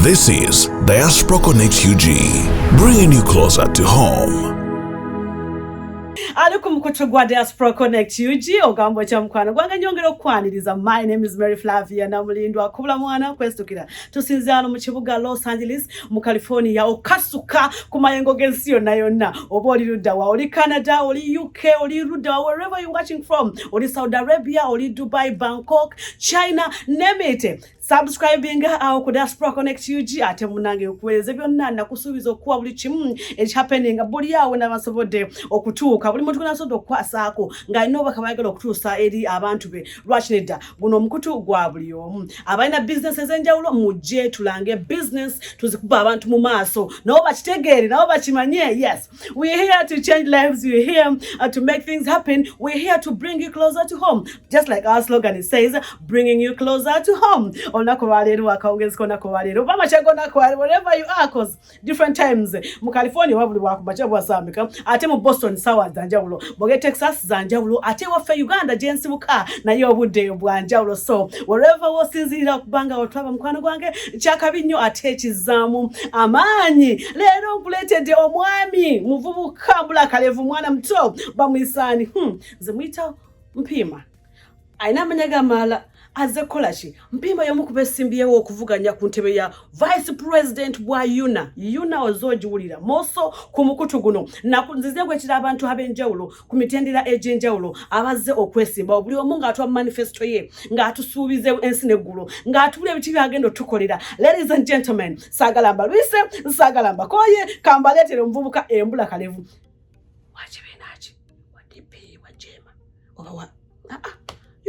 This is Diasporaconnect UG, bringing you closer to home. Alukum kuchugwa Diasporaconnect UG ogambo cha mkwano gwanga nyongero kwaniriza. My name is Mary Flavia na mulindwa kubula mwana kwestukira tusinzano mu kibuga Los Angeles mu California okasuka kumayengo gensi yonna yonna oba oli ludda wa oli Canada oli UK oli ludda wa wherever you're watching from oli Saudi Arabia oli Dubai Bangkok China name it. Subscribing au ku Diasporaconnect UG ate munange okuweze byonna nakusubiza okuwa buli kimu happening buli yawe n'abasobodde okutuuka buli muntu kunasodo okwasaako nga ino bakabayagala okutuusa eri abantu be lwachinedda guno omukutu gwa buli omu abalina businesses enjawulo mujje tulange business tuzikuba abantu mu maaso nabo bakitegeere nabo bakimanye. Yes, we're here to change lives, we're here to make things happen, we're here to bring you closer to home, just like our slogan it says, bringing you closer to home. Wherever you are, cause different times mu California wabuli wakubacha bwasambika ate mu Boston sawa zanjawulo boge Texas zanjawulo ate wafe Uganda jensi buka na yo budde bwanjawulo. So wherever wasinzira kubanga otwaba mkwano gwange kyakabinyo ate kizamu amaanyi lero nkuletedde omwami muvubuka mbula kalevu mwana mto bamwisani zemwita Mpiima aina manyaga mala aze kolachi Mpiima yomukuba esimbiyewo okuvuganya ku ntebe ya Vice President bwa Unaa ozojiwulira moso ku mukutu guno nakunzize gwekira abantu abenjawulo ku mitendera ejenjawulo abaze okwesimba obuli omu nga atwa manifesto ye nga atusuubize ensi neggulu nga atubule biti byagenda tukolera. Ladies and gentlemen, sagalamba lwise sagalamba koye kambaletere omuvubuka embula kalevu wachibenachi wadipi wajema oba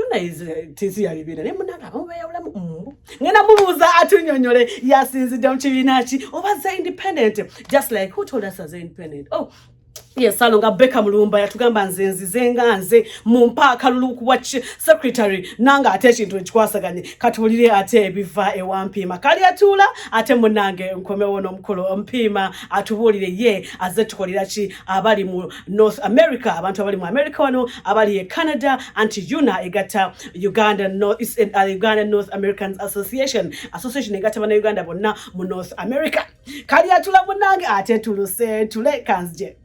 Unaa is tisi ya bibira ne munanga bamwe yawula mu ngena mubuza atunyonyole yasinzidde mu kibinachi obaza independent just like who told us as independent. Oh yes, salonga beka mulumba yatugamba nzenzi nze mu mpaka luluku wa secretary nanga ate kintu ekikwasaganye katulire ate biva ewa Mpiima kali atula ate munange nkome wono mukolo Mpiima atubulire ye aze tukolera ki abali mu North America abantu abali mu America wano abali e Canada anti Unaa egata Uganda North Americans Association egata bana Uganda bonna mu North America kali atula munange ate tuluse tule kanzje.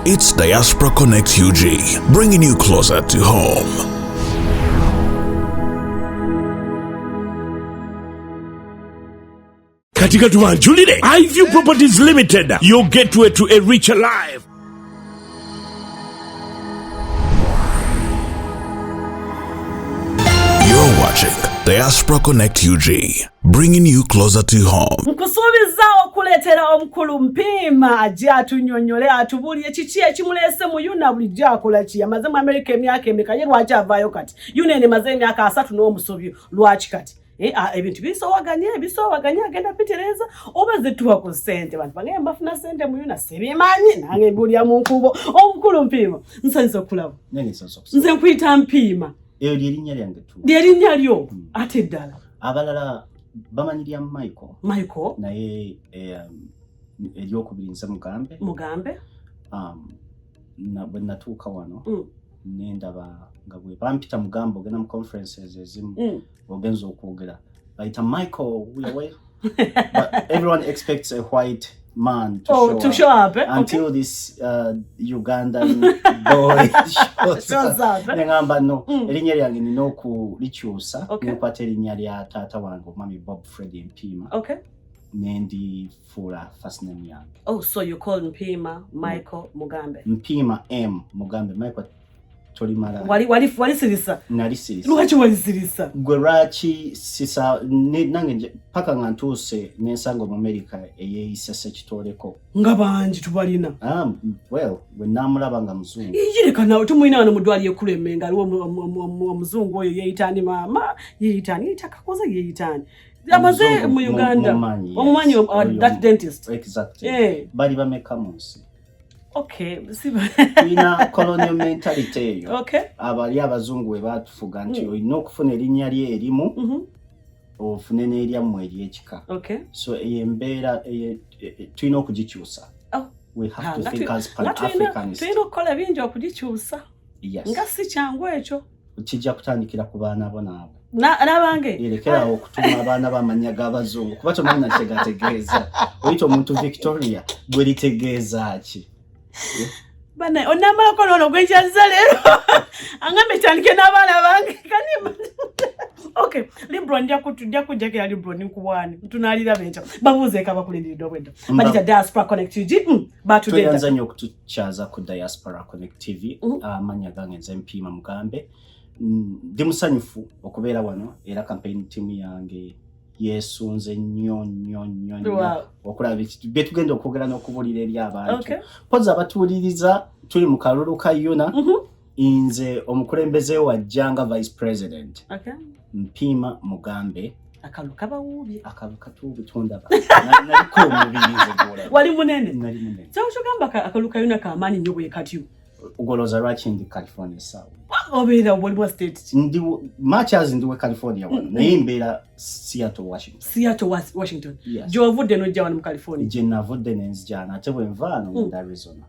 It's Diasporaconnect UG, bringing you closer to home. Katika tuwanjulile, iView Properties Limited, your gateway to a richer life. You're watching Diasporaconnect UG, bringing you closer to home. Nkusubizawo kuletera omukulu Mpiima ajja atunyonyole atubulye kiki ekimulese mu Unaa bulijja akola ki amaze mu America emyaka emeka ye lwaki avaayo kati Unaa ne maze emyaka 3 n'omusobyo lwaki kati ebintu bisowaganye agenda pitereza oba zetuwa ku sente bantu bagenda bafuna sente mu Unaa sebimanyi nange mbulya mu nkubo omukulu Mpiima nsanyiza okulaba nze nkuyita Mpiima eyo lyerinnya lyange tu lyerinnya lyo ate ddala abalala bamanyirya Michael naye eryokubiri nze Mugambe bwe natuuka wano nendaba nga bwe bampita Mugambe ogenda mu conferences ezimu ogenza okwogera bayita Michael but everyone expects a white man to show up until this Ugandan boy shows up. Ngamba no erinnya lyange nina okulikyusa nkwata erinnya lya taata wange Mami Bob Freddy Mpiima. Okay. Nendi full first name yange. Oh, so you call Mpiima Michael Mugambe. Mpiima M Mugambe Michael tolimala. Wali sirisa. Nali sirisa. Lwaki wali sirisa? Gwerachi sisa nange paka ngantuse nensango mu America eyeyisese kitoleko. Ngabanji tubalina. Well, when namulaba nga muzungu. Yireka nawe tumuyina wano mudwali yekulemenga aliwo muzungu oyo yeyitani mama yeyitani itakakoza yeyitani. Amaze mu Uganda. Omumanyi that dentist. Exactly. Bali bameka munsi. Okay, ina colonial mentality. Okay. Abali abazungu we batufuga nti oyina okufuna erinnya lye erimu ofune n'eryammwe ery'ekika. Okay. So eyembeera tulina okugikyusa. We have to think as Pan-Africans. Tulina okukola bingi okugikyusa. Yes. Nga si kyangu ekyo. kijja kutandikira ku baana bo naabo. N'abange. Yerekerawo okutuma abaana b'amannya g'abazungu kuba tomanyi kye gategeeza. Oyita omuntu Victoria gwe litegeeza ki? Bana onamala ko nono gwe kyaza leero. Angambe tandike n'abaana bange kanima. Okay, Libro nja kujjakira Libro nkubwani. Tunalira benta. Babuze ka bakulindiridde obwedda. Badita Diasporaconnect UG. Batudde. Tuyanza nnyo okutukyaza ku Diasporaconnect TV. Amanya gange nze Mpiima Mugambe. Ndi musanyufu okubeera wano era campaign team yange yesunze nnyo okulaba bye tugenda okwogera n'okubulira eri abantu. Poza abatuuliriza tuli mu kalulu ka Unaa. Inze omukulembeze wa Janga Vice President. Mpiima Mugambe. Akalu kabawubye. Akalu katubu tondaba. Naliko omubirize gwola. Wali munene. Nali munene. Kyo kugamba akalu ka Unaa kaamaanyi nnyo bwe katyo. Ugoloza lwaki ndi California South. Obeera waliwo state. Ndi much as ndiwe California wano. Naye mbeera Seattle, Washington. Seattle, Washington. Gy'ovudde n'ojja wano mu California. Gye navudde n'enzijana ate bwe nvaano mu Arizona.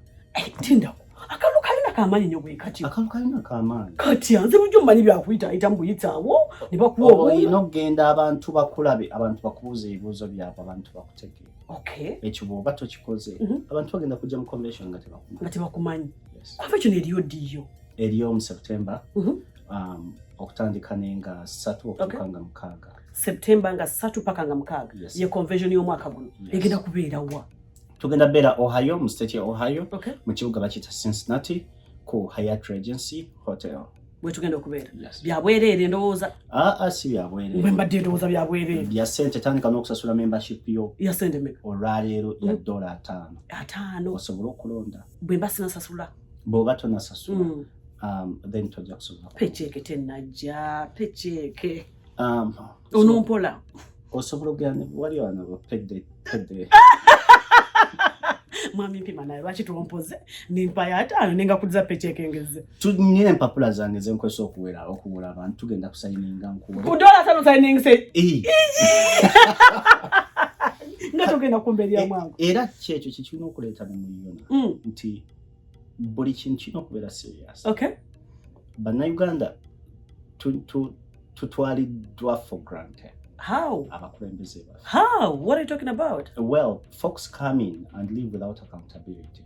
Tinda. Akalu ka Unaa kaamaanyi nnyo bwe katyo. Akalu ka Unaa kaamaanyi. Kati nze bujjo mmanyi byakuyita ayita mbuyitaawo ne bakuwa obwo. Olina okugenda abantu bakulabe, abantu bakubuuza ebibuuzo byabwe, abantu bakutegeera. Okay. Ekyo bw'oba tokikoze, abantu bagenda kujja mu convention nga tebakumanyi. Convention eriyo ddiyo. Eriyo mu September. Okutandika nenga 3 okutuuka nga 6. September nga 3 paka nga 6. Ye convention y'omwaka guno. Egenda kubeera wa? Tugenda beera Ohio, mu state ya Ohio. Mu kibuga bakiyita Cincinnati ku Hyatt Regency Hotel. Bwe tugenda okubeera. Byabwereere ndowooza. Si byabwereere. Bwe mbadde ndowooza byabwereere. Bya ssente tandika n'okusasula membership yo. Ya ssente me. Olwaleero ya $5. 5. Osobola okulonda. Bwe mba sinasasula. Bw'oba tonasasula. Then tojja kusobola. Paycheck tennajja. Paycheck. Onompola. Osobola okugenda wali wano pedde. Mwami Mpiima naye lwaki tulompoze nimpa ya 5 nenga kuza paycheck engeze. Tunyine empapula zange zenkozesa okuwula abantu tugenda kusayininga nkuwe. Ku $5 signing se. Nga tugenda kumbeerya mwangu. Era kyekyo kikirina okuleeta mu Unaa nti buli kintu kirina okubeera serious. Okay. Bannayuganda tutwaliddwa for granted. How? Abakulembeze baffe. How? What are you talking about? Well, folks come in and live without accountability.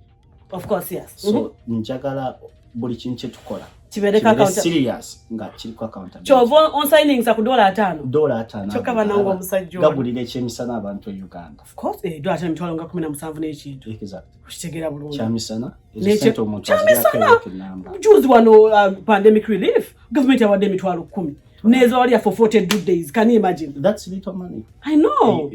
Of course, yes. So njagala buli kintu kye tukola kibereka accountability serious nga kiriko accountability. Chovo on signing sa ku $5. $5. Choka banango omusajja. Gabulira ekyemisana abantu e Uganda. Of course, $1 emitwalo nga 17 n'ekintu. Exactly. Kukitegera bulungi. Kyamisana. Ekyo omuntu aziyako enamba. Juzi wano pandemic relief, government yawadde emitwalo 10. Nezo wali for 40 days. Can you imagine? That's little money. I know.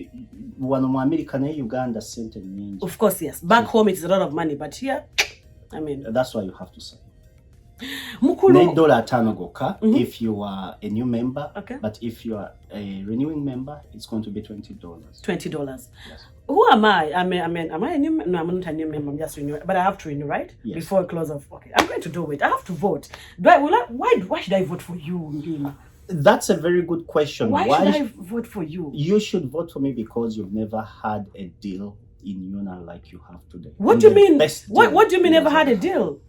Wano mu America ne Uganda sente nyingi. Of course, yes. Back home it is a lot of money, but here, I mean. That's why you have to say. Mukulu. $5 goka if you are a new member. Okay. But if you are a renewing member, it's going to be $20. $20. Yes. Who am I? Am I a new member? No, I'm not a new member. I'm just renewing. But I have to renew, right? Yes. Before close of. Okay. I'm going to do it. I have to vote. Why should I vote for you, Mpiima? That's a very good question. Why should I vote for you? You should vote for me because you've never had a deal in Unaa like you have today. What do you mean? What do you mean never had a deal?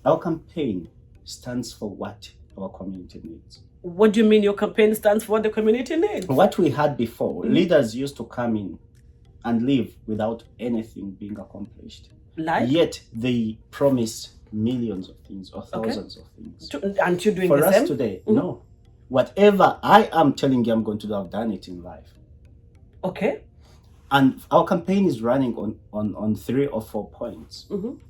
Our campaign stands for what our community needs. What do you mean your campaign stands for what the community needs? What we had before, leaders used to come in and leave without anything being accomplished. Like? Yet they promised millions of things or thousands of things. Aren't you doing for the us same? Today? No. Whatever I am telling you I'm going to do, I've done it in life. Okay. And our campaign is running on 3 or 4 points.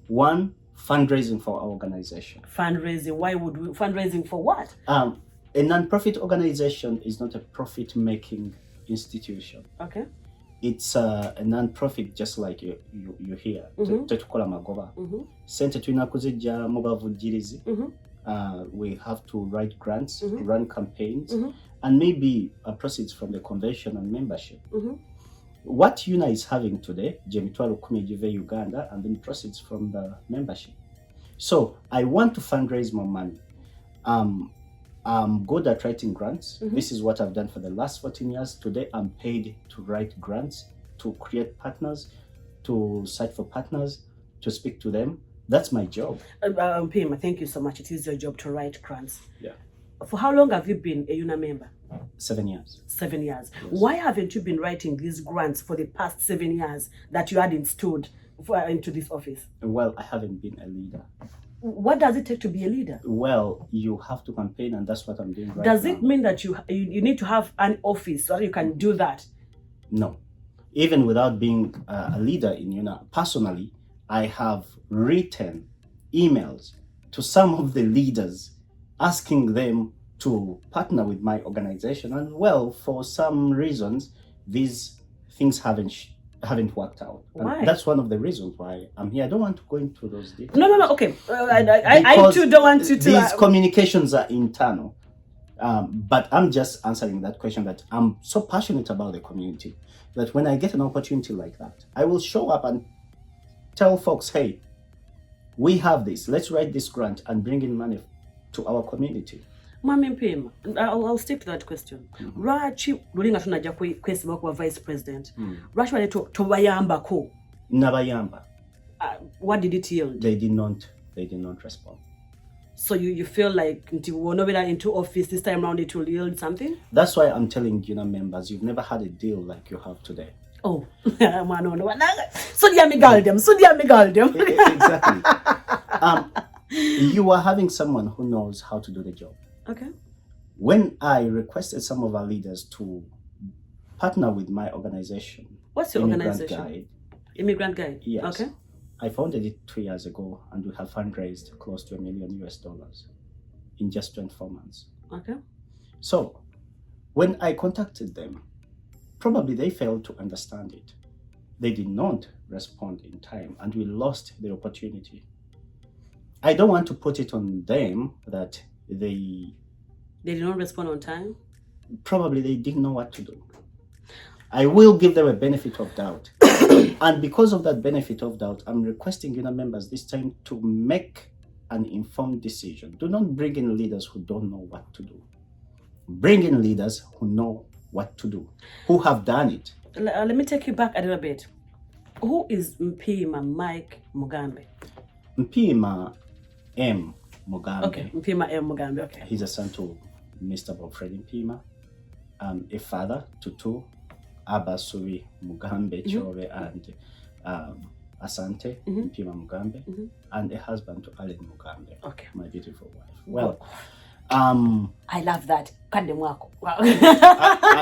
One, fundraising for our organization. Fundraising? Why would we? Fundraising for what? A non-profit organization is not a profit-making institution. Okay. It's a non-profit, just like you hear. Tetukola magoba. Sente tulina kuzijja mu bavujjirizi. We have to write grants, run campaigns, and maybe proceeds from the convention and membership. What Unaa is having today, Jemitwalo Kumejive Uganda, and then proceeds from the membership. So I want to fundraise more money. I'm good at writing grants. This is what I've done for the last 14 years. Today I'm paid to write grants, to create partners, to search for partners, to speak to them. That's my job. Mpiima, thank you so much. It is your job to write grants. Yeah. For how long have you been a Unaa member? 7 years. 7 years. Yes. Why haven't you been writing these grants for the past 7 years that you had installed into this office? Well, I haven't been a leader. What does it take to be a leader? Well, you have to campaign, and that's what I'm doing right now. Does it mean that you need to have an office so that you can do that? No. Even without being a leader in Unaa, personally, I have written emails to some of the leaders asking them to partner with my organization, and well, for some reasons, these things haven't worked out. Why? And that's one of the reasons why I'm here. I don't want to go into those details. No. Okay, I too don't want to. These communications are internal, but I'm just answering that question. That I'm so passionate about the community that when I get an opportunity like that, I will show up and tell folks, "Hey, we have this. Let's write this grant and bring in money to our community." Mpiima, I'll stick to that question. Lwaki lulinga tunajja kwesiba kuba vice president? Lwaki wale tobayambako? Nabayamba. What did it yield? They did not respond. So you feel like nti wonobera into office this time around it will yield something? That's why I'm telling Unaa members, you've never had a deal like you have today. Oh, Sudia Migaldem. Exactly. You are having someone who knows how to do the job. Okay. When I requested some of our leaders to partner with my organization, what's your organization? Immigrant Guide. Yes. Okay. I founded it 2 years ago, and we have fundraised close to $1 million in just 24 months. Okay. So, when I contacted them, probably they failed to understand it. They did not respond in time, and we lost the opportunity. I don't want to put it on them that they did not respond on time. Probably they didn't know what to do. I will give them a benefit of doubt. And because of that benefit of doubt, I'm requesting Unaa members this time to make an informed decision. Do not bring in leaders who don't know what to do. Bring in leaders who know what to do, who have done it. Let me take you back a little bit. Who is Mpiima Mike Mugambe? Mpiima M. Mugambe. Okay, Mpiima M. Mugambe, okay. He's a son to Mr. Mpiima, a father to two, Abasuri Mugambe Chove and Asante Mpiima Mugambe, and a husband to Allen Mugambe, okay, my beautiful wife. Well, I love that. Wow.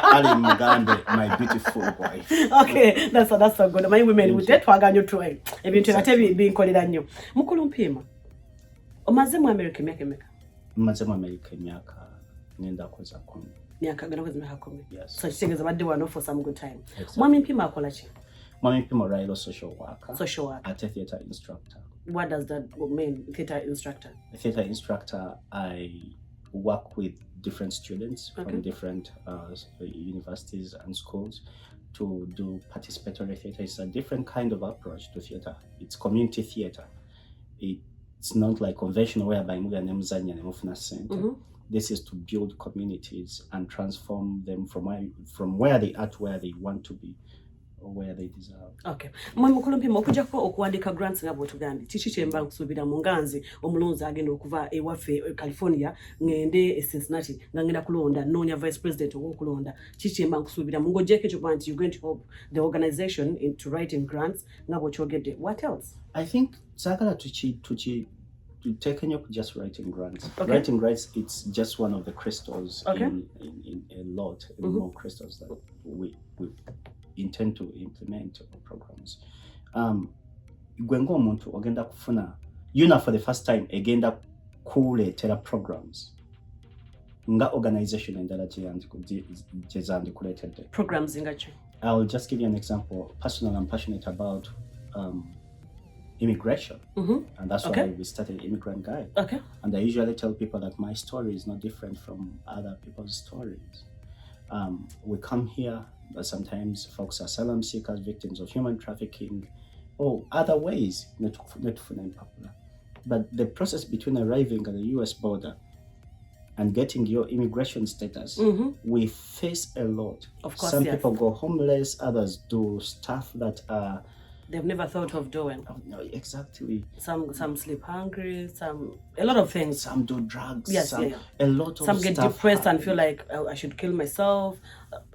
Allen Mugambe, my beautiful wife. Okay, that's so good. My women would get waganyo to ebintu nate binkolera nnyo. Mukulu Mpiima. Omaze mu America meka. Maze mu America emyaka ngenda koza 10. Myaka gana koza myaka 10. Yes. So kitegeeza badde wano for some good time. Exactly. Mwami Mpiima akola ki? Mwami Mpiima Railo social worker. Social worker. At a theatre instructor. What does that mean, theatre instructor? A theatre instructor, I work with different students from different universities and schools to do participatory theatre. It's a different kind of approach to theatre. It's community theatre. It's not like conventional whereby this is to build communities and transform them from where they are to where they want to be or where they deserve. Okay. Mukulu Mpiima okujjako okuwandika grants nga bw'otugambye kiki kyemba nkusuubira mu nganzi omulonzi agenda okuva ewaffe California ngende Cincinnati nga ngenda kulonda noonya vice president ow'okulonda kiki kyemba nkusuubira mu ng'ogyeko ekyo nti you're going to help the organization into writing grants nga bw'okyogedde. What else? I think saagala to just writing grants. Okay. Writing grants, it's just one of the crystals in a lot more crystals that we intend to implement programs. Gwengo omuntu ogenda kufuna Unaa for the first time egenda kuleetera programs nga organization endala gye zandikuleetedde. Programs ngaki? I'll just give you an example. Personally, I'm passionate about immigration, and that's why we started Immigrant Guide. Okay. And I usually tell people that my story is not different from other people's stories. We come here, but sometimes folks are asylum seekers, victims of human trafficking, or other ways, not popular. But the process between arriving at the US border and getting your immigration status, we face a lot. Of course, some people go homeless, others do stuff that are they've never thought of doing. No, exactly. Some sleep hungry, a lot of things. Some do drugs. Yes, a lot of some get stuff depressed happen. and feel like I should kill myself.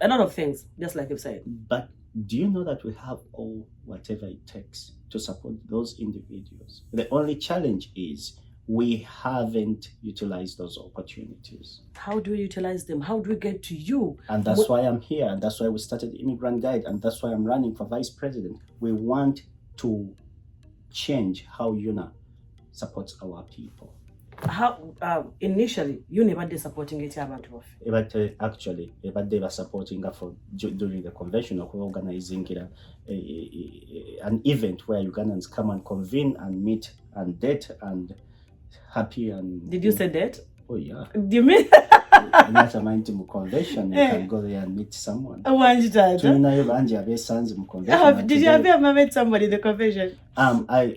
A lot of things, just like you said. But do you know that we have all whatever it takes to support those individuals? The only challenge is we haven't utilized those opportunities. How do we utilize them? How do we get to you? And that's why I'm here. And that's why we started the Immigrant Guide. And that's why I'm running for Vice President. We want to change how Unaa supports our people. How initially you never did supporting it abantu baffe? But actually, they were supporting for during the convention of organizing an event where Ugandans come and convene and meet and date and happy and. Did you say date? Oh yeah. Do you mean? Not a mind to convention. You can go there and meet someone. Did you ever met somebody in the convention? I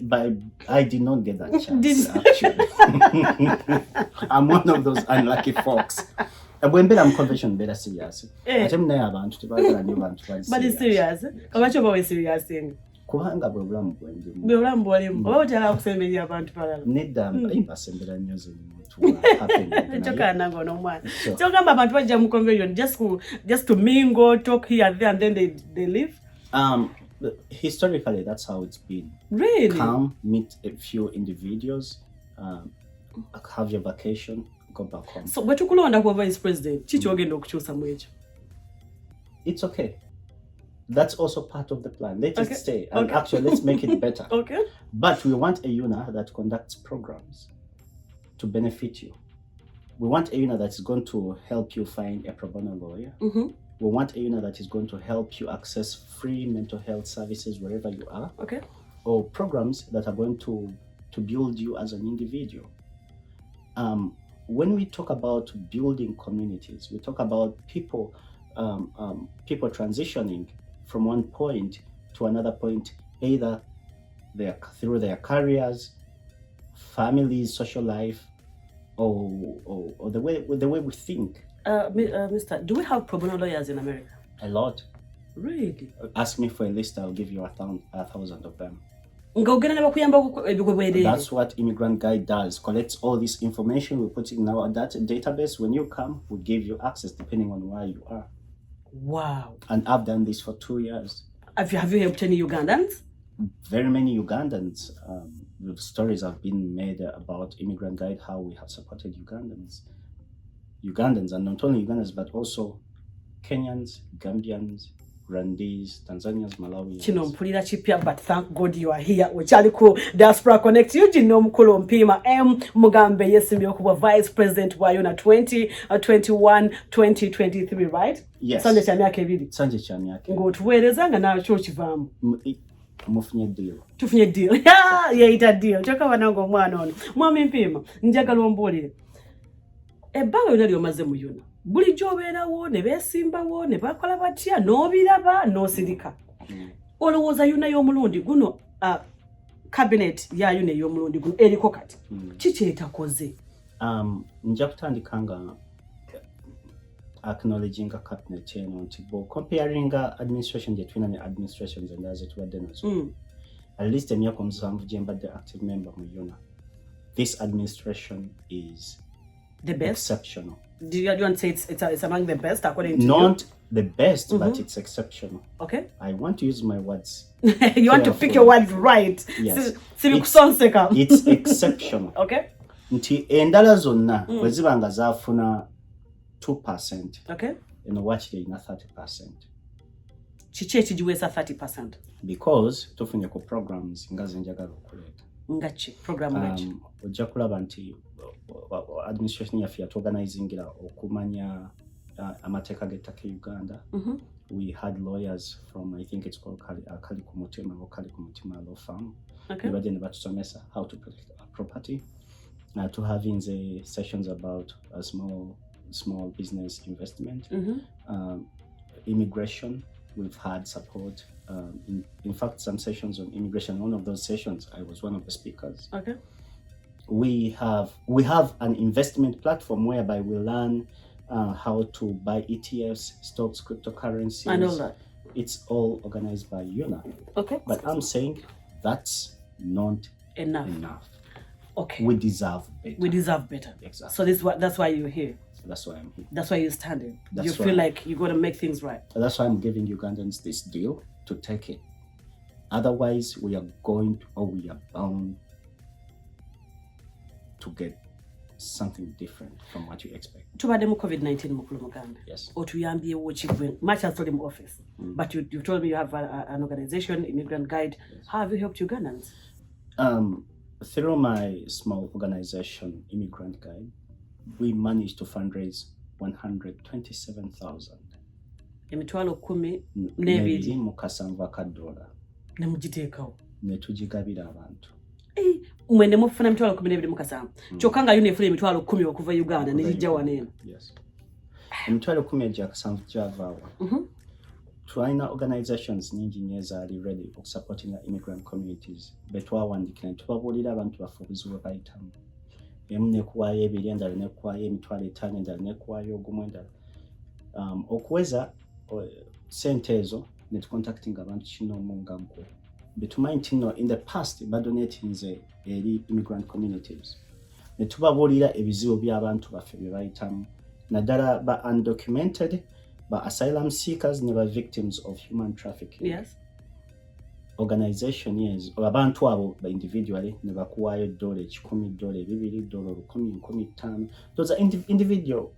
did not get that chance. Actually, I'm one of those unlucky folks. When I'm convention, better serious. But it's serious. How much about it serious thing? Kubanga bwebulamu bwendimu. Bwebulamu bwalimu. Oba otera okusemberera abantu balala. Nedda mbasembera nnyo ze So gamba abantu bajja mu convention just to mingle, talk here and there, and then they leave? Historically, that's how it's been. Really? Come, meet a few individuals, have your vacation, go back home. So but tukulonda kuba vice president, chichi ogenda okukyusa mu ekyo? It's okay. That's also part of the plan. Let it stay. And actually, let's make it better. Okay. But we want a Unaa that conducts programs to benefit you. We want a Unaa that is going to help you find a pro bono lawyer. Mm-hmm. We want a Unaa that is going to help you access free mental health services wherever you are. Okay. Or programs that are going to build you as an individual. When we talk about building communities, we talk about people transitioning from one point to another point, either through their careers, families, social life, or the way we think. Mister, do we have pro bono lawyers in America? A lot. Really? Ask me for a list, I'll give you 1,000 of them. That's what Immigrant Guide does. Collects all this information, we put it in our database. When you come, we give you access depending on where you are. Wow. And I've done this for 2 years. Have you helped any Ugandans? Very many Ugandans. Stories have been made about Immigrant Guide, how we have supported Ugandans, and not only Ugandans, but also Kenyans, Gambians, Rwandese, Tanzanians, Malawians. Kino mpulira kipya, but thank God you are here. Wekyali ku Diaspora Connect. Eugene Mukulu Mpiima Mugambe yesimbye okuba Vice President wa Unaa 2021-2023, right? Yes. Sanje kya myaka ebiri. Sanje kya myaka. Ng'otuweereza nga nawe kyo kivaamu. Mufunye deal. Tufunye deal. Yeeyita deal. Kyokka banange omwana ono. Mwami Mpiima, njagala ombuulire. Ebbanga lyonna ly'omaze mu Unaa. Buli gy'obeerawo ne beesimbawo ne bakola batya n'obiraba n'osirika. Olowooza Unaa y'omulundi guno cabinet ya Unaa ey'omulundi guno eriko kati. Kiki etakoze? Nja kutandika nga acknowledging a cabinet nti comparing administration gye tulina ne administrations endala ze tubadde nazo. At least emyaka 7 gye mbadde active member mu Unaa. This administration is the best? Exceptional. Do you want to say it's among the best according to Not you? The best, but it's exceptional. Okay. I want to use my words. You want to pick your words right. Yes. It's exceptional. Okay. Nti endala zonna bwe ziba nga zaafuna 2%. Okay. Wakiri ina 30%. Kiki ekigiweesa 30%? Because tufunye ku programs nga zenjagala okuleeta. Ngachi program ojja kulaba nti administration yaffe yatuorganizingira okumanya amateeka g'ettaka Uganda. We had lawyers from, I think it's called Kali Kumutima or Kali Kumutima Law Firm. Okay. We were tusomesa how to protect our property. To having the sessions about a small business investment. Immigration, we've had support. In fact, some sessions on immigration. One of those sessions, I was one of the speakers. Okay. We have an investment platform whereby we learn how to buy ETFs, stocks, cryptocurrencies. I know that. it's all organized by Unaa. Okay. But I'm saying that's not enough. Okay. We deserve better. Exactly. So that's why you're here. That's why I'm here. That's why you're standing. You feel like you're going to make things right. That's why I'm giving Ugandans this deal to take it. Otherwise, we are bound to get something different from what you expect. Tubadde mu COVID-19 mukulu Mugambe. Yes. Otuyambyewo ki much has told him office. But you told me you have an organization, Immigrant Guide. Yes. How have you helped Ugandans? Through my small organization, Immigrant Guide, we managed to fundraise 127,000. Emitwalo 12 mu kasanvu ka dola. Ne mugiteekawo. Ne tugigabira abantu. Mwende mufuna emitwalo 12 mu kasanvu. Kyokka nga yunefuna emitwalo 10 okuva Uganda ne zijja waneeno. Yes. Emitwalo 10 egya kasanvu gyavaawo. Tulina organizations nyingi nnyo ezaali ready okusupportinga immigrant communities. Betwawandikira ne tubabuulira abantu baffe obuzibu bwe bayitamu. Emu nekuwaayo 2, endala nekuwaayo emitwalo 5, endala nekuwaayo 1, endala. Okuweza sente ezo ne tucontactinga abantu kinoomu nga gwe. Betumanyi nti nno in the past badonatinze eri immigrant communities. Ne tubabuulira ebizibu by'abantu baffe bye bayitamu. Naddala ba undocumented, ba asylum seekers ne ba victims of human trafficking. Yes. Organization years abantu abo ba individually ne bakuwaayo $1, $10, $2, $10, $15. Those are individual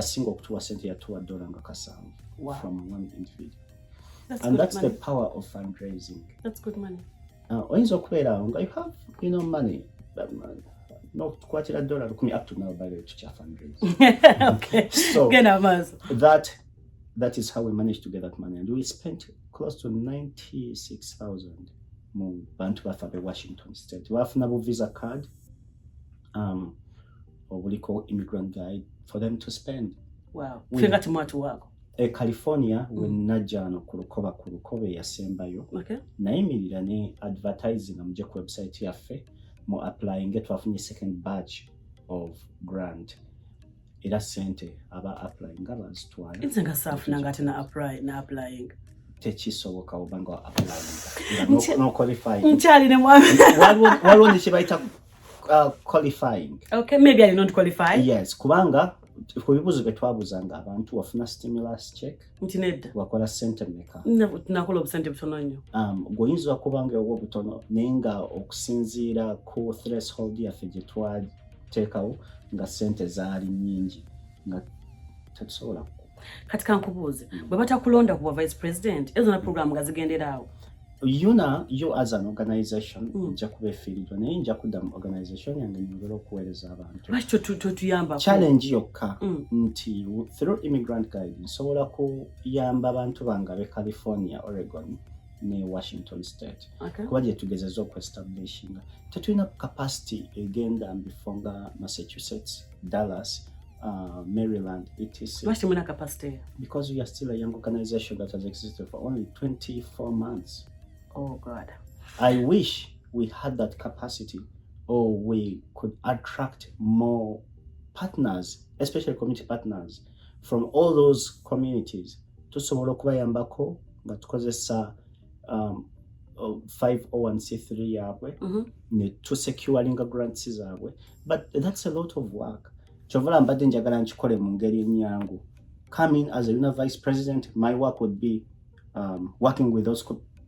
single okutuwa sente yatuwa $1 nga kasanvu. Wow. From one individual. That's the power of fundraising. That's good money. Oyinza okubeera nga you have money. No, kukwatira $10 up to now by the way fundraise. Okay. So that is how we managed to get that money, and we spent close to 96,000 mu bantu baffe be Washington State. Bafuna bu visa card obuliko Immigrant Guide for them to spend. Wow. Fika timatu wako. California when najano ku lukobe yasembayo. Okay. Nayimirira ne advertising amuje ku website yaffe mu applying twafunye second batch of grant. Era sente aba applying abazitwala. Inzenga safuna ngati na applying. Tekisoboka obanga applying. No qualifying. Nchali ne mwami. Waliwo nekibayita qualifying. Okay, maybe I don't qualify. Yes, kubanga kubibuzo betwabuzanga abantu wafuna stimulus check. Ntinedda. Wakola sente meka. Nakola obusente butono nnyo. Goyinza kubanga obwo butono nenga okusinziira ku threshold yaffe gye twateekawo nga sente zaali nnyingi nga tetusobola katika nkubuuze bwe batakulonda kuba vice president ezo na program nga zigenderaawo. Unaa, you as an organization nja kuba efiiridwa naye nja kudda mu organization yange nyongera okuweereza abantu. Lwaki tutuyamba challenge yokka nti through Immigrant Guide nsobola kuyamba abantu bange ab'e California, Oregon ne Washington State. Kuba gye tugezezza okwe-establishinga tetulina capacity egenda mbifonga Massachusetts, Dallas, Maryland, etc. Lwaki muna capacity? Because we are still a young organization that has existed for only 24 months. Oh God. I wish we had that capacity, or we could attract more partners, especially community partners, from all those communities. Tusobola okubayambako nga tukozesa 501c3 yabwe ne tusecuringa grants zaabwe. But that's a lot of work. Chovala mbadde njagala nkikole mu ngeri ennyangu. Coming as a Unaa Vice President, my work would be working with those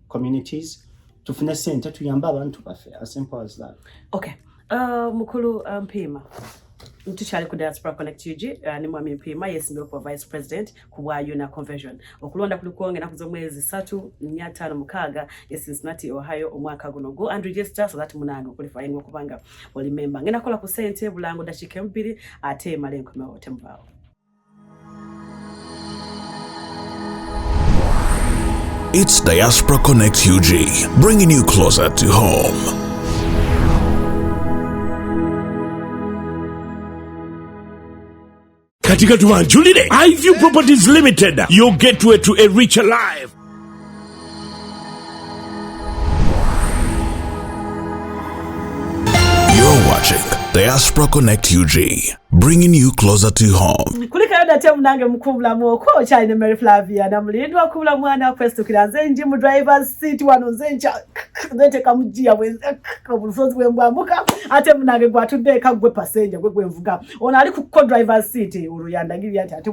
communities tufune sente tuyamba abantu baffe, as simple as that. Okay. Mukulu Mpiima. Tukyali ku Diasporaconnect UG ni mwami Mpiima yesimbe ku Vice President ku bwa Unaa Convention. Okulonda kulikonge naku z'omwezi 3-5-6 ya Cincinnati, Ohio omwaka guno. Go and register so that munange qualifying okubanga oli member. Ngenda kola ku sente bulango dashike 2 ate malengo mewote mbao. It's Diasporaconnect UG, bringing you closer to home. Katika tuwanjulile iView Properties Limited, your gateway to a richer life. You're watching Diasporaconnect UG, bringing you closer to home. Kulika yoda temu nange mkubula mwoko chine Mary Flavia na mliendu wa kubula mwana kwestu kilanze njimu driver's seat wano zencha zete kamujia weze kabulusozi wembuamuka ate mnange kwa tude kagwe passenger gwe mvuga ona ali ku driver's seat uruyanda ngiri ate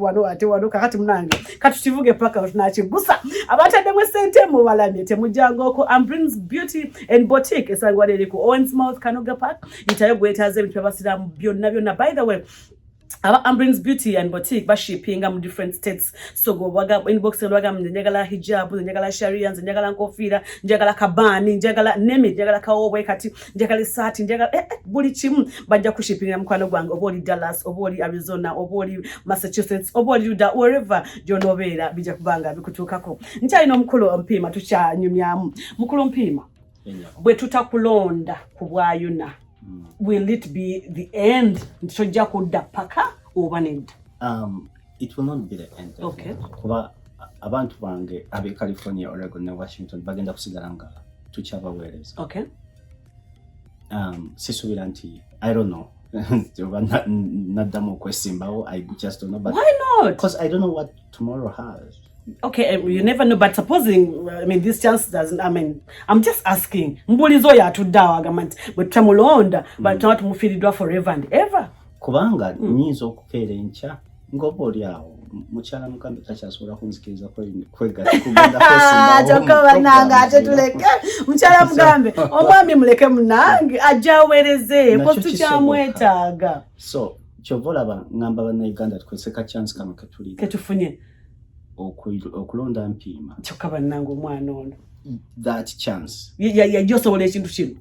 wano kakati mnange katutivuge paka tunachibusa abatade mwe sente mu balamye temujango ko Ambrins Beauty and Boutique esangwale liko Owensmouth Kanoga Park itayo gwetaze bitwa basiramu byonna by the way Ambrins Beauty and Boutique bashipinga mu different states so go waga inbox waga njagala hijab njagala sharia njagala nkofira njagala kabani njagala neme njagala kaobwe kati njagala sati njagala buli chimu bajja kushipinga mukwano gwange oboli Dallas oboli Arizona oboli Massachusetts oboli Utah wherever jonobera bija kubanga bikutukako nkyalina omukulu Mpiima tukyanyumyamu mukulu Mpiima bwe tutakulonda ku bwa Unaa will it be the end? Ntojja kudda paka oba nedda? It will not be the end. Okay. Kuba abantu bange abe California, Oregon, and Washington bagenda kusigala nga tukyabaweereza. Okay. Sisuubira nti I don't know. Naddamu okwesimbawo, I just don't know. But why not? Because I don't know what tomorrow has. Okay, you never know, but supposing, this chance doesn't, I'm just asking. Mbulizo ya tudawa gamanti, but tamulonda, but not mufilidwa forever and ever. Kubanga, nizo kupere ncha, ngoboli yao, mchala Mugambe tachasobola kunzikiriza kwega kugenda kwesimbawo. Choka bananga, atetuleke, mchala Mugambe, omwami muleke munange, ajawereze, kostu chamwetaga. So, chovola ngamba bana Uganda tukweseka chance kama katulika. Ketufunye. Okulonda Mpiima choka banango mwana ono that chance josobola ekintu kino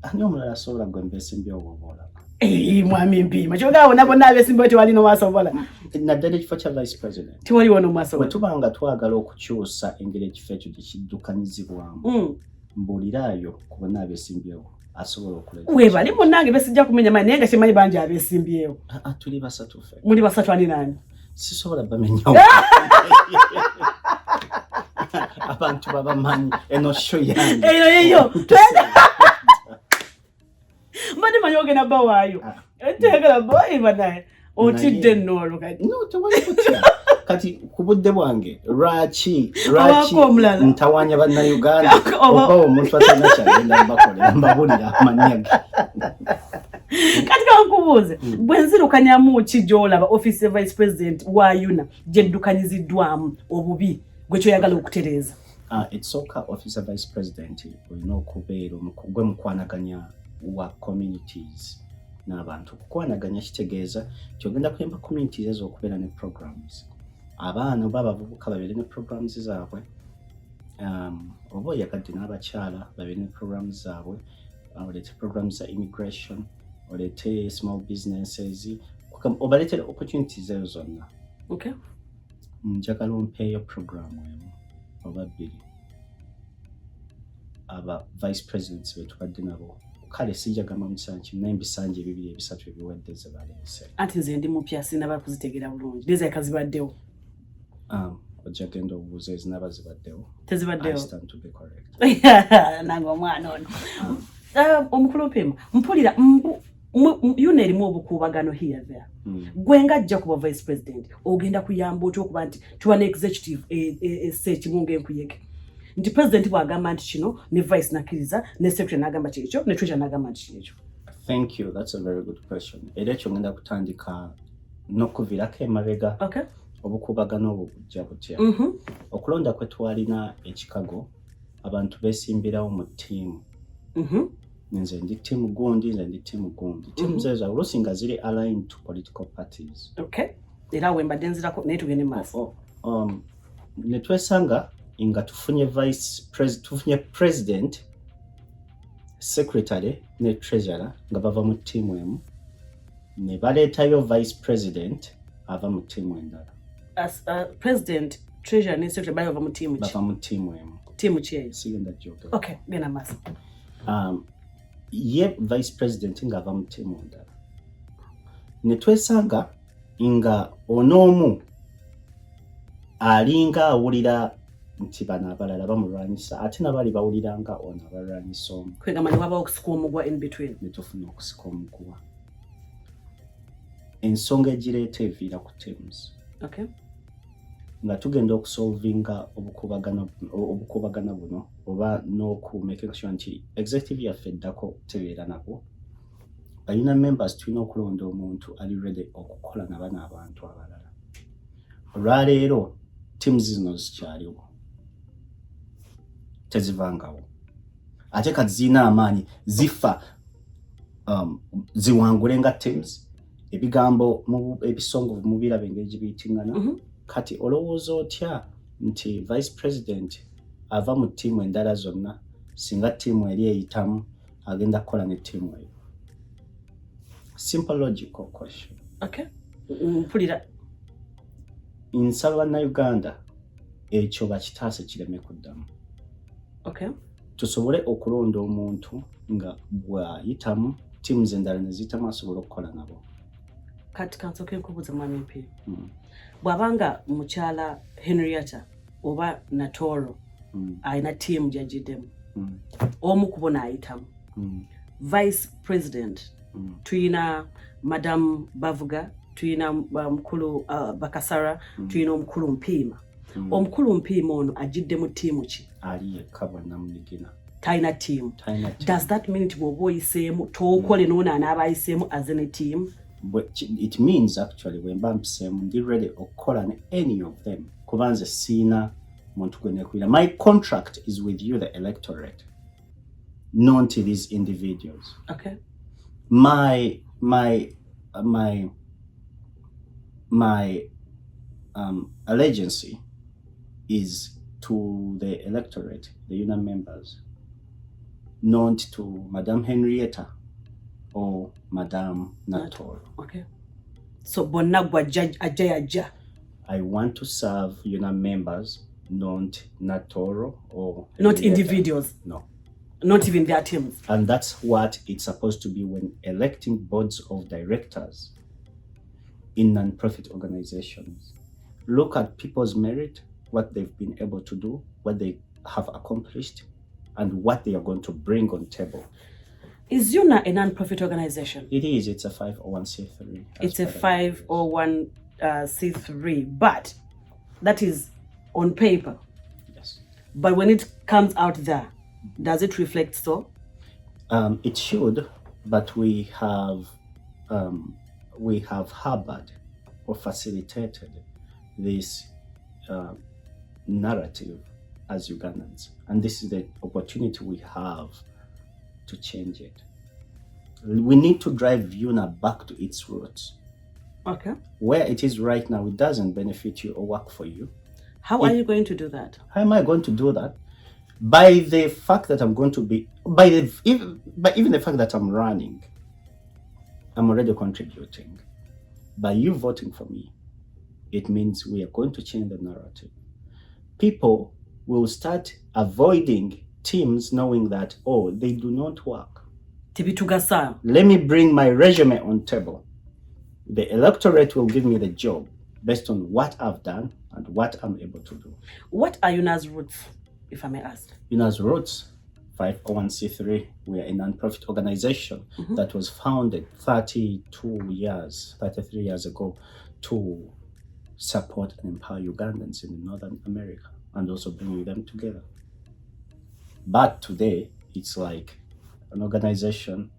ani omulala asobola gwe mbesimbi obobola mwami Mpiima kyogawo nabo nabesimbi tewali nomasobola naddala ekifo kya vice president tewali wono masobola bwe tubanga twagala okukyusa engeri ekifo ekyo gyekiddukanyizibwamu mbuuliraayo kuba nabesimbiwo asobola okuleka webali munange besijja kumenya mani naye nga kimanyi bangi abesimbiwo tuli basatu ffe muli basatu ani nani sisobola bamenyawo abantu babamanyi eno show yange eyo mbadde manyi ogenda bba waayo entegala boyi banaye otidde nnolo kati no tewali kutya kati ku budde bwange lwaki ntawanya bannayuganda oba omuntu atanakyagenda mbakolera mbabulira amanyage kati kankubuuze bwe nzirukanyamu ki gy'olaba office ya vice president wa Unaa gyeddukanyiziddwamu obubi gwe kyoyagala okutereeza? Ekisooka office ya vice president olina okubeera gwe mukwanaganya wa communities n'abantu. Okukwanaganya kitegeeza kyogenda kuyamba communities ezo okubeera ne programs. Abaana oba abavubuka babeere ne programs zaabwe. Oba oyagadde n'abakyala babeere ne programs zaabwe. Olete programs za immigration, olete small businesses, obaletere opportunities ezo zonna. Okay. Njagala ompeeyo program emu oba bbiri aba vice presidents betubadde nabo kale sijagamba musanji naye mbisanje bibiri ebisatu ebiwadde ze baleese anti nze ndi mupya sinaba kuzitegera bulungi leza yakazibaddewo ojagenda obuuza ezinaba zibaddewo tezibaddewo I stand to be correct nange omwana ono omukulu Mpiima mpulira Unaa erimu obukuubagano here there. Gwe ng'ajja kuba vice president ogenda kuyamba otya okuba nti tuba ne executive sekimu ng'enkuyege nti president bw'agamba nti kino ne vice nakkiriza ne secretary n'agamba kyekyo ne treasurer n'agamba nti kyekyo? Thank you, that's a very good question. Era ekyo ngenda kutandika n'okuviirako emabega. Okay. Obukuubagano obwo bujja butya. Okulonda kwe twalina ekikago abantu beesimbirawo mu ttiimu. Nze ndi timu gundi, nze ndi timu gundi. Timu zezo olusinga ziri aligned to political parties. Okay. Era we mbadde nzirako naye tugende maaso. Ne twesanga nga tufunye president, secretary ne treasurer nga bava mu timu emu. Ne baleetayo vice president ava mu timu endala. As president, treasurer ne secretary bava mu timu ki? Bava mu timu emu. Timu ki eyo? Sigenda joke. Okay, genda maaso. Ye vice president nga ava mu timu endala. Ne twesanga nga onoomu alinga awulira nti bano abalala bamulwanyisa ate nabali bawulira nga ono abalwanyisa omu. Kwegamba ne wabawo okusika omugwa in between. Ne tufuna okusika omugwa. ensonga egireeta eviira ku teams. Okay. Nga tugenda okusolvinga obukubagana buno oba n'okumaking sure nti executive yaffe eddako tebeera nabo. Balina members tulina okulonda omuntu ali ready okukola nabana abantu abalala. Olwaleero teams zino zikyaliwo. Tezivangawo. Ate kati zirina amaanyi zifa ziwangule nga teams. Ebigambo ebisongovu mubirabe engeri gibiyitiŋŋana. Kati olowooza otya nti Vice President ava mu ttiimu endala zonna singa ttiimu eri eyitamu agenda kukola ne ttiimu eyo? Simple logical question. Okay. Mpulira. Nsaba Bannayuganda ekyo bakitaase kireme kuddamu. Okay. Tusobole okulonda omuntu nga bw'ayitamu ttiimu endala ne ziyitamu asobole okukola nabo. Kati kansoke nkubuuza mwami Mpiima. Bw'abanga mukyala Henrietta oba Natoro ayina ttiimu gy'agiddemu omu ku bo n'ayitamu. Vice President tuyina Madam Bavuga, tuyina mukulu Bakasara, tuyina omukulu Mpiima. Omukulu Mpiima ono agiddemu ttiimu ki? Ali yekka bonna munigina. Talina ttiimu. Does that mean nti bw'oba oyiseemu tookole n'ono anaaba ayiseemu as a team? But it means actually when bampisemu ndi ready okukola ne any of them kubanze sina muntu gwe nekwira. My contract is with you, the electorate, not to these individuals. Okay. My allegiance is to the electorate, the union members, not to Madame Henrietta or Madame Natoro. Okay. So Bonagwa Ajayaja. I want to serve union members, not Natoro or not Henrietta. Individuals. No. Not even their teams. And that's what it's supposed to be when electing boards of directors in non-profit organizations. Look at people's merit, what they've been able to do, what they have accomplished, and what they are going to bring on table. Is Unaa a non-profit organization? It is. It's a 501c3. It's a 501c3, but that is on paper. Yes. But when it comes out there, does it reflect so? It should, but we have harbored or facilitated this narrative as Ugandans, and this is the opportunity we have to change it. We need to drive Unaa back to its roots. Okay. Where it is right now, it doesn't benefit you or work for you. How are you going to do that? How am I going to do that? By the fact that I'm going to be, even the fact that I'm running, I'm already contributing. By you voting for me, it means we are going to change the narrative. People will start avoiding teams knowing that, oh, they do not work. Let me bring my resume on table. The electorate will give me the job based on what I've done and what I'm able to do. What are Unaa's roots, if I may ask? Unaa's roots, 501c3. We are a non-profit organization that was founded 33 years ago to support and empower Ugandans in Northern America and also bring them together. But today, it's like an organization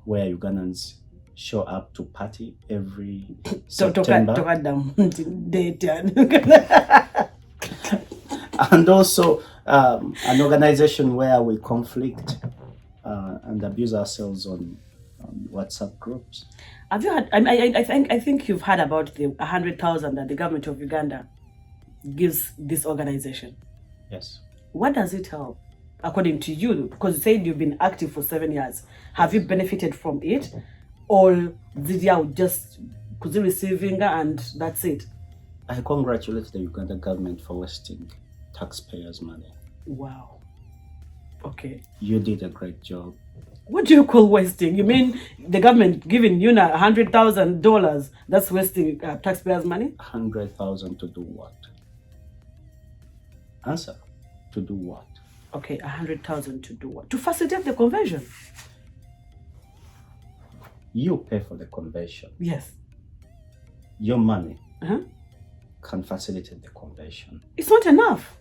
where Ugandans show up to party every September. And also an organization where we conflict and abuse ourselves on WhatsApp groups. Have you had? I think you've heard about the 100,000 that the government of Uganda gives this organization. Yes. What does it help, according to you? Because you said you've been active for 7 years. Have you benefited from it, or did you just receiving and that's it? I congratulate the Uganda government for wasting taxpayers' money. Wow. Okay. You did a great job. What do you call wasting? You mean the government giving Unaa $100,000? That's wasting taxpayers' money? 100,000 to do what? Answer. To do what? Okay, 100,000 to do what? To facilitate the conversion. you pay for the conversion. Yes. Your money can facilitate the conversion. It's not enough.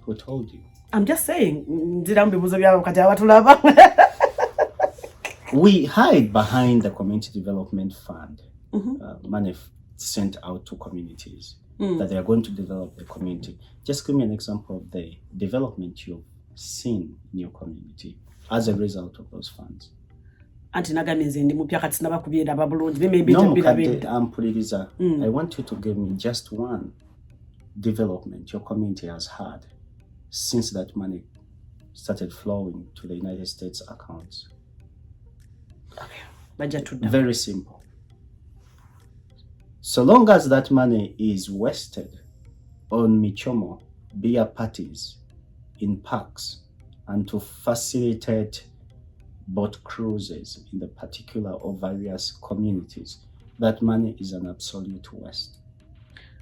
Who told you? I'm just saying. We hide behind the Community Development Fund, money sent out to communities that they are going to develop the community. Just give me an example of the development you've seen in your community as a result of those funds. I want you to give me just one development your community has had since that money started flowing to the United States accounts. Okay. Very simple. So long as that money is wasted on michomo, beer parties, in parks, and to facilitate boat cruises in the particular or various communities, that money is an absolute waste.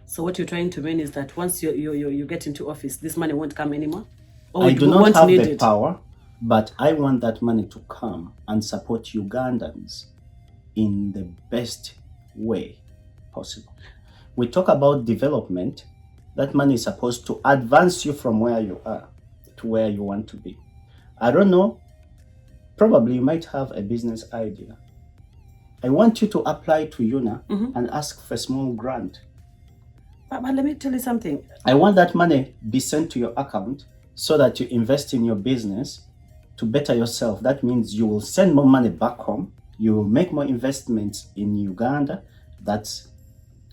So what you're trying to mean is that once you get into office, this money won't come anymore? Or I do not have the power, but I want that money to come and support Ugandans in the best way possible. We talk about development. That money is supposed to advance you from where you are to where you want to be. I don't know. Probably you might have a business idea. I want you to apply to Unaa and ask for a small grant. But let me tell you something. I want that money be sent to your account so that you invest in your business to better yourself. That means you will send more money back home. You will make more investments in Uganda. That's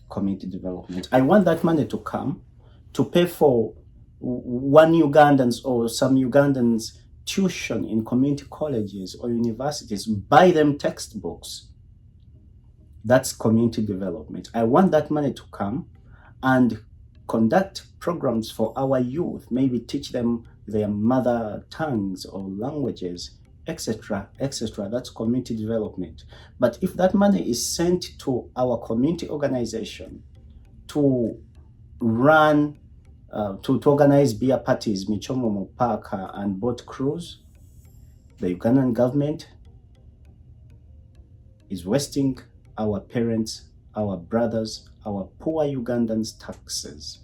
community development. I want that money to come to pay for one Ugandans or some Ugandans tuition in community colleges or universities, buy them textbooks. That's community development. I want that money to come and conduct programs for our youth, maybe teach them their mother tongues or languages, etc., etc. That's community development. But if that money is sent to our community organization to run to organize beer parties, michomo, park, and boat cruise, the Ugandan government is wasting our parents, our brothers, our poor Ugandans' taxes.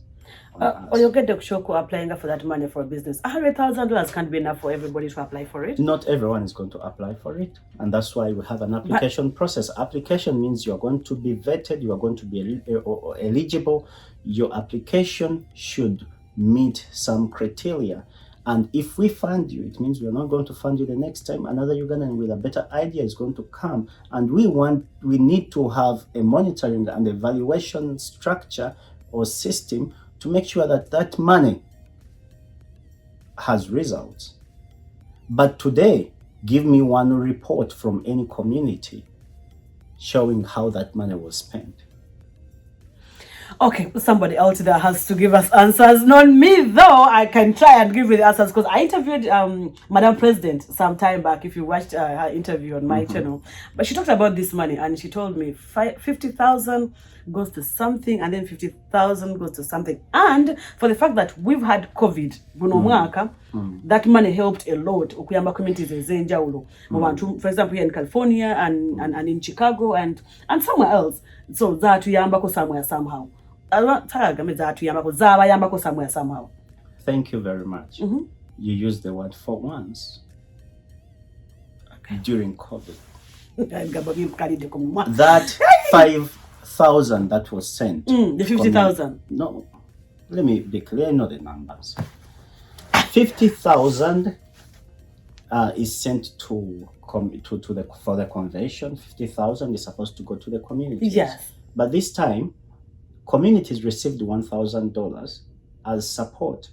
Or you get the Shoko applying for that money for a business. $100,000 can't be enough for everybody to apply for it. Not everyone is going to apply for it. And that's why we have an application process. Application means you're going to be vetted, you are going to be eligible. Your application should meet some criteria. And if we fund you, it means we're not going to fund you the next time. Another Ugandan with a better idea is going to come. And we need to have a monitoring and evaluation structure or system to make sure that that money has results. But today, give me one report from any community showing how that money was spent. Okay, somebody out there has to give us answers. Not me, though. I can try and give you the answers because I interviewed Madam President some time back, if you watched her interview on my channel. But she talked about this money and she told me 50,000 goes to something and then 50,000 goes to something. And for the fact that we've had COVID, that money helped a lot. Ukuyamba communities for example, here in California and in Chicago and somewhere else. So that yambako somewhere somehow. Thank you very much. You used the word for once during COVID. That 5,000 that was sent. The 50,000. No, let me be clear. I know the numbers. 50,000 is sent for the convention. 50,000 is supposed to go to the communities. Yes. But this time, communities received $1,000 as support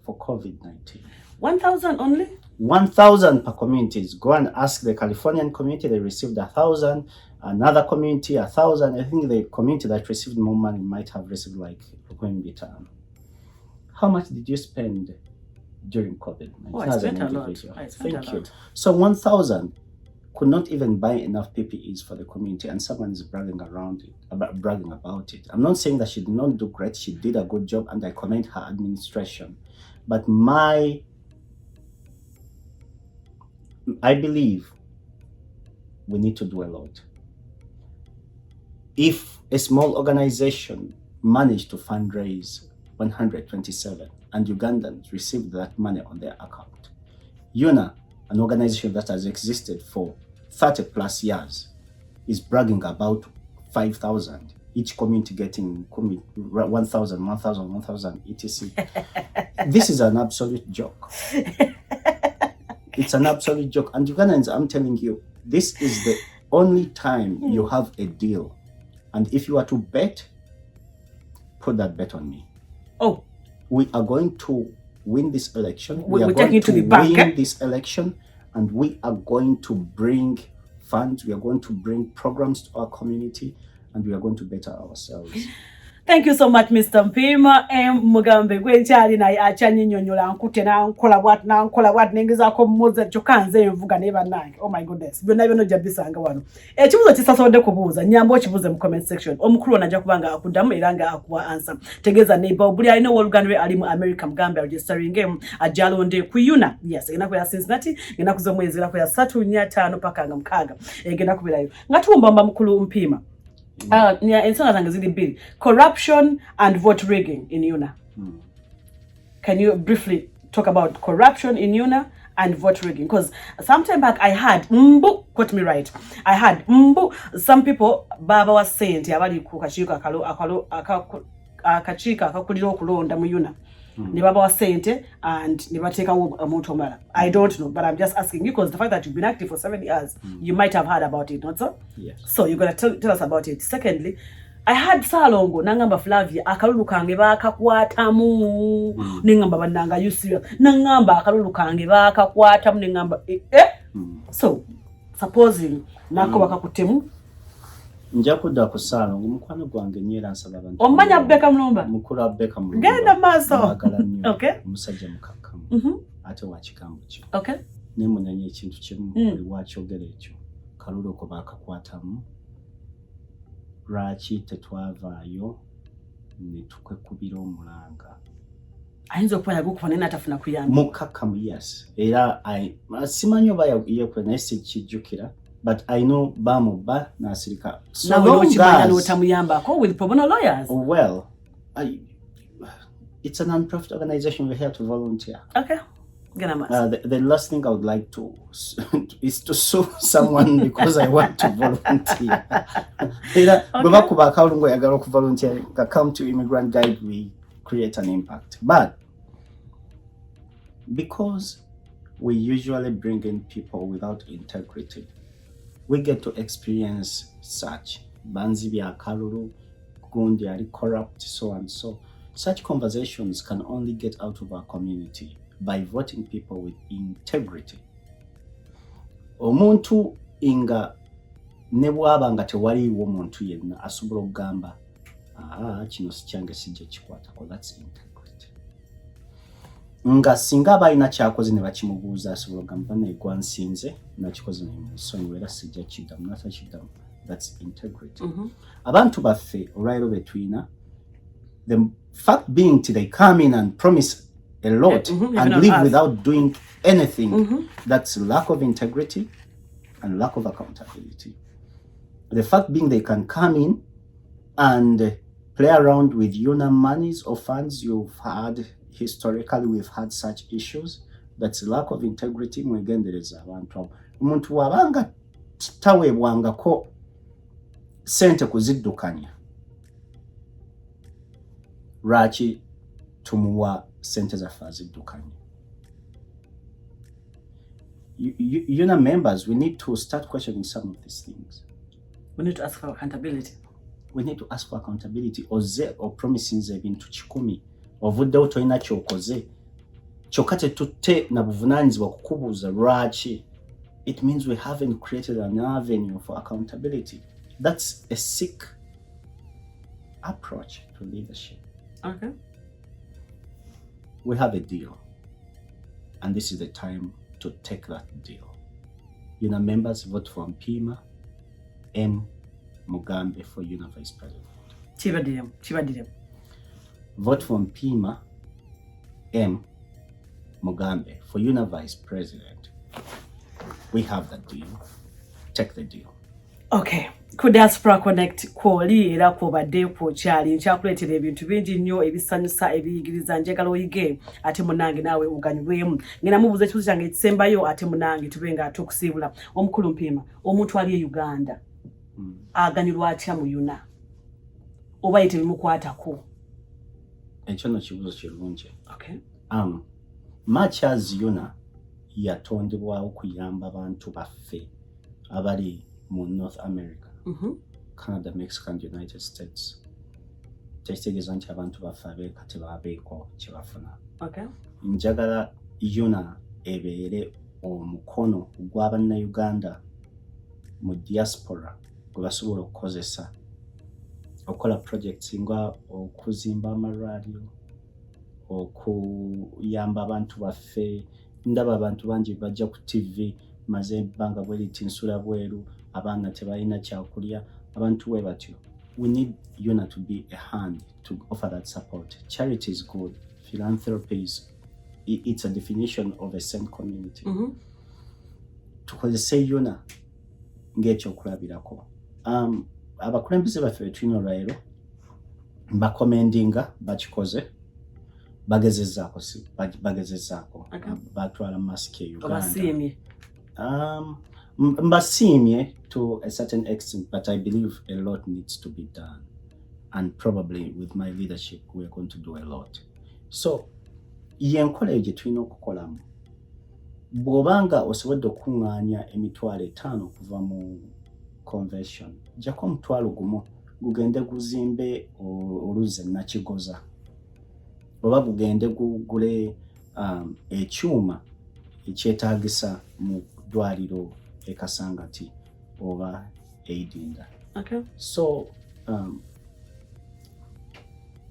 for COVID-19. 1,000 only? 1,000 per communities. Go and ask the Californian community, they received 1,000. Another community, 1,000. I think the community that received more money might have received like Mpiima. How much did you spend during COVID-19? Oh, I spent a lot. Thank you. So 1,000 could not even buy enough PPEs for the community, and someone is bragging about it. I'm not saying that she did not do great. She did a good job, and I commend her administration. But I believe we need to do a lot. if a small organization managed to fundraise 127 and Ugandans received that money on their account, Unaa, an organization that has existed for 30 plus years, is bragging about 5,000, each community getting 1,000, 1,000, 1,000, etc. This is an absolute joke. It's an absolute joke. And Ugandans, I'm telling you, this is the only time you have a deal. And if you are to bet, put that bet on me. Oh. We are going to win this election. We are going to win this election, and we are going to bring funds. We are going to bring programs to our community, and we are going to better ourselves. Thank you so much, Mr. Mpiima. Mugambe gwenchali na achanyi nyonyola nkute na nkola wat nengiza ko muze chokanze envuga neba nange. Oh my goodness. Byonna bino jabisanga wano. Ekibuzo kisasonde kubuuza nyambo kibuze mu comment section. Omukulu onajja kubanga akudamu eranga akuwa answer. Tegeza neighbor buli alina Woluganda ali mu America Mugambe registering game ajalonde ku Unaa. Yes, gena ko ya Cincinnati, gena kuzo mwezi la ko ya 3 4 5 paka nga mkaga. Gena kubirayo. Ngatumbamba mukulu Mpiima. Corruption and vote rigging in Unaa. Can you briefly talk about corruption in Unaa and vote rigging? Because some time back I had quote me right. I had some people baba was saying yabali kukachika akachika akakulira okulonda mu Unaa. Ne baba was saying and ne bateka omuntu omala. I don't know, but I'm just asking you because the fact that you've been active for 7 years, you might have heard about it, not so? Yes. So you're going to tell us about it. Secondly, I had Salongo nangamba Flavia akalulu kange bakakwatamu ningamba bananga you serious nangamba akalulu kange bakakwatamu ningamba so supposing nako bakakutemu njakudda ku Salongo mukwano gwange nyera nsaba abantu omanya Beka Mulumba mukula Beka Mulumba genda maso okay musajja mukakamu ate wa kikambo kyo okay nemunanye ekintu kimu buli wakyogera ekyo kalulu ko bakakwatamu lwaki tetwavaayo ne tukwekubira omulanga ayinza okuba yagukuba naye natafuna kuyamba mukakamu yes era simanyi oba yakuba naye sikijjukira but I know bamuba nasirika so now we notamuyambako with pro bono lawyers. Well, it's a non-profit organization. We're here to volunteer. Okay. The last thing I would like to is to sue someone because I want to volunteer. Come to Immigrant Guide, we create an impact. But because we usually bring in people without integrity, we get to experience such. Banzi bya kalulu, gundi ari corrupt, so and so. Such conversations can only get out of our community by voting people with integrity. Omuntu inga nebwaba nga tewaliwo omuntu yenna asobola okugamba kino sikyange sijja kikwatako. That's integrity. Nga singa balina kyakoze ne bakimubuuza asobola okugamba naye gwansinze nakikoze nemusonyiwa era sijja kiddamu natakiddamu. That's integrity. Abantu baffe olwaliro betwina, the fact being they come in and promise a lot and leave without doing anything, that's lack of integrity and lack of accountability. The fact being they can come in and play around with Unaa monies or funds. You've had historically, we've had such issues. That's lack of integrity. Again, there is one problem. Umuntu wabanga tawebwangako sente kuziddukanya lwaki tumuwa sente zaffe aziddukanye. Unaa members, we need to start questioning some of these things. We need to ask for accountability. We need to ask for accountability. Oze or promises ebintu 10 ovuddewo tolina kyokoze kyokka tetutte na buvunaanyizibwa kukubuuza lwaki. It means we haven't created an avenue for accountability. That's a sick approach to leadership. Okay. We have a deal, and this is the time to take that deal. Unaa members, vote for Mpiima M. Mugambe for Unaa Vice President. Chibadire. Vote for Mpiima M. Mugambe for Unaa Vice President. We have that deal. Take the deal. Okay. Ku Diasporaconnect kwoli era kwobadde kwokyali nkyakuleetera ebintu bingi nnyo ebisanyusa ebiyigiriza njagala oyige ate munange naawe oganyulwemu. Ngenda mubuuza ekibuuzo kyange ekisembayo ate munange tube nga tukusiibula. Omukulu Mpiima, omuntu ali e Uganda aganyulwa atya mu Unaa? Oba ye tebimukwatako? Ekyo nno kibuuzo kirungi. Okay. Much as Unaa yatondebwawo okuyamba abantu baffe abali mu North America, Canada, Mexico and United States. Tekitegeeza nti abantu baffe abeeka tebabeeko kye bafuna. Okay. Njagala Unaa ebeere omukono gw'Abannayuganda mu diaspora gwe basobola okukozesa okukola projects nga okuzimba amalwaliro, okuyamba abantu baffe. Ndaba abantu bangi bajja ku TV maze ebbanga bwe liti nsula bweru, abaana tebalina kyakulya, abantu we batyo. We need Unaa to be a hand to offer that support. Charity is good. Philanthropy is, it's a definition of a sane community. Tukozese Unaa ng'ekyokulabirako. Abakulembeze baffe betulina olwaleero bakomendinga bakikoze, bagezezzaako batwala masiki e Uganda. Mbasiimye to a certain extent, but I believe a lot needs to be done, and probably with my leadership we're going to do a lot. So yenkola eyo gye tulina okukolamu. Bw'obanga osobodde okuŋŋaanya emitwalo 5 okuva mu convention, gyako omutwalo gumu gugende guzimbe oluze Nakigoza, oba gugende gugule ekyuma ekyetaagisa mu ddwaliro e Kasangati oba Eidinda. Okay. So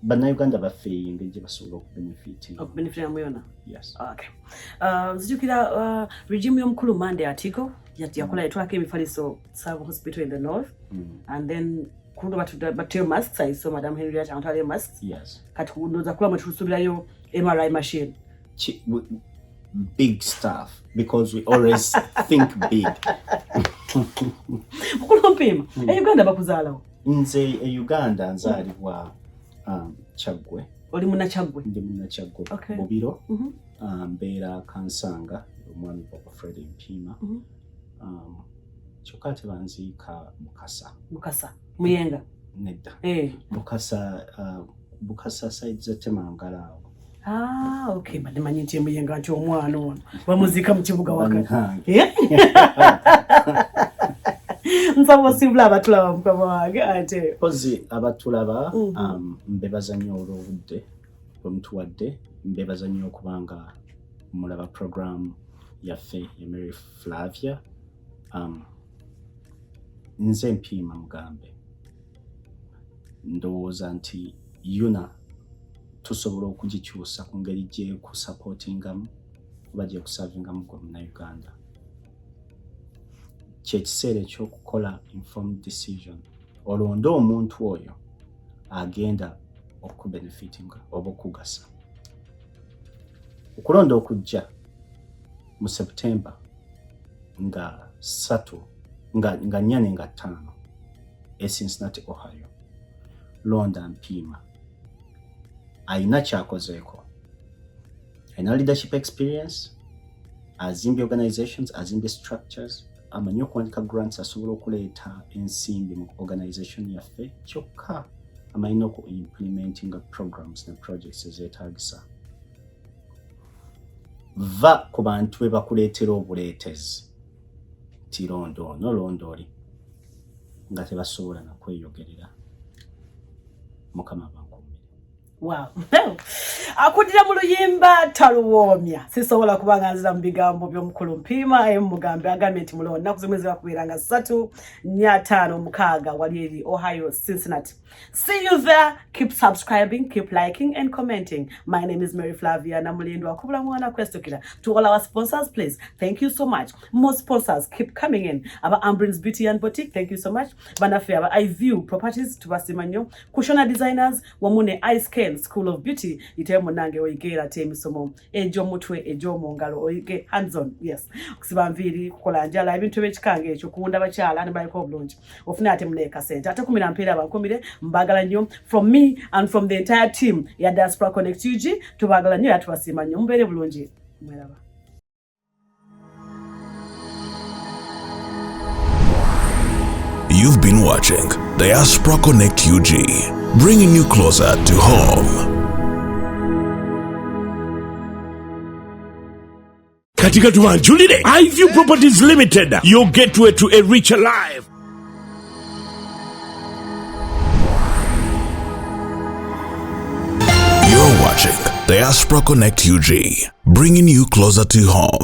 Bannayuganda baffe engeri gye basobola okubenefita mu Unaa. Yes. Okay. Nzijukira regime y'omukulu Mande Atiko yakola yatwako emifaliso Savo Hospital in the North, and then kundo batuyo masks. I saw Madam Henrietta antwale masks. Yes. Kati kundoza kula mwetusubirayo MRI machine. Big stuff, because we always think big. Mukulu Mpiima, Uganda bakuzaalawo? Nze Uganda nzaalibwa Kyaggwe. Oli munnaKyaggwe? Ndi munnaKyaggwe. Okay. Bubiro. Mbeera Kansanga, omwami Papa Fred Mpiima. Kyokka tebanziika Mukasa. Muyenga? Nedda. Bukasa side ze Temangala awo. Okay. Manyi nti Muyenga nti omwana ono bamuziika mu kibuga wakati. Nsaba osibula abatulaba mukama wange ate. Pozi abatulaba mbebaza nnyo olw'obudde bwe mutuwadde. Mbebaza nnyo okubanga mulaba program yaffe ya Mary Flavia. Nze Mpiima Mugambe. Ndowooza nti Unaa tusobola okugikyusa ku ngeri gye kusupportingamu oba gye kusavingamu gwe Munnayuganda. Kyekiseera ekyokukola informed decision. Olonde omuntu oyo agenda okubenefitinga oba okugasa. Okulonda okujja mu September nga 4 nga 5 Cincinnati, Ohio. Londa Mpiima. Ayina kyakozeeko. Ayina leadership experience. Azimbye organizations, azimbye structures. Amanyi okuwanika grants asobola okuleeta ensimbi mu organization yaffe. Kyokka amanyi n'oku-implementinga programs ne projects ezeetaagisa. Va ku bantu be bakuleetera obuleetezi. Ti londo ono londo oli. Nga tebasobola na kweyogerera. Mukama bankuumire. Wow. Akudira mu luyimba taluwoomya. Sisobola kubanga nzira mu bigambo by'omukulu Mpiima Mugambe agambye nti mulonda nnaku zimwe zibakubeeranga 3, 4, 5 mukaaga wali eri Ohio, Cincinnati. See you there. Keep subscribing, keep liking and commenting. My name is Mary Flavia Namulindwa Kubula Mwana Kwestokira. To all our sponsors, please, thank you so much. More sponsors keep coming in. Aba Ambrin's Beauty and Boutique, thank you so much. Banafe aba I View Properties, tubasimanyo. Kushona Designers, Wamune Ice Scale School of Beauty, itemu munange oyigera emisomo egy'omutwe egy'omungalo oyige hands on. Yes, okusiba nviiri, kukola njala, ebintu eby'ekikange ekyo, kuwunda bakyala ne baliko obulungi. Ofune ate muneeka sente. Ate kumira mpeera abankumire, mbagala nnyo. From me and from the entire team ya Diasporaconnect UG, tubagala nnyo, yatubasiima nnyo. Mubeere bulungi. Mweraba. You've been watching Diasporaconnect UG, bringing you closer to home. Katika tuwanjulile, iView Properties Limited, your gateway to a richer life. You're watching Diasporaconnect UG, bringing you closer to home.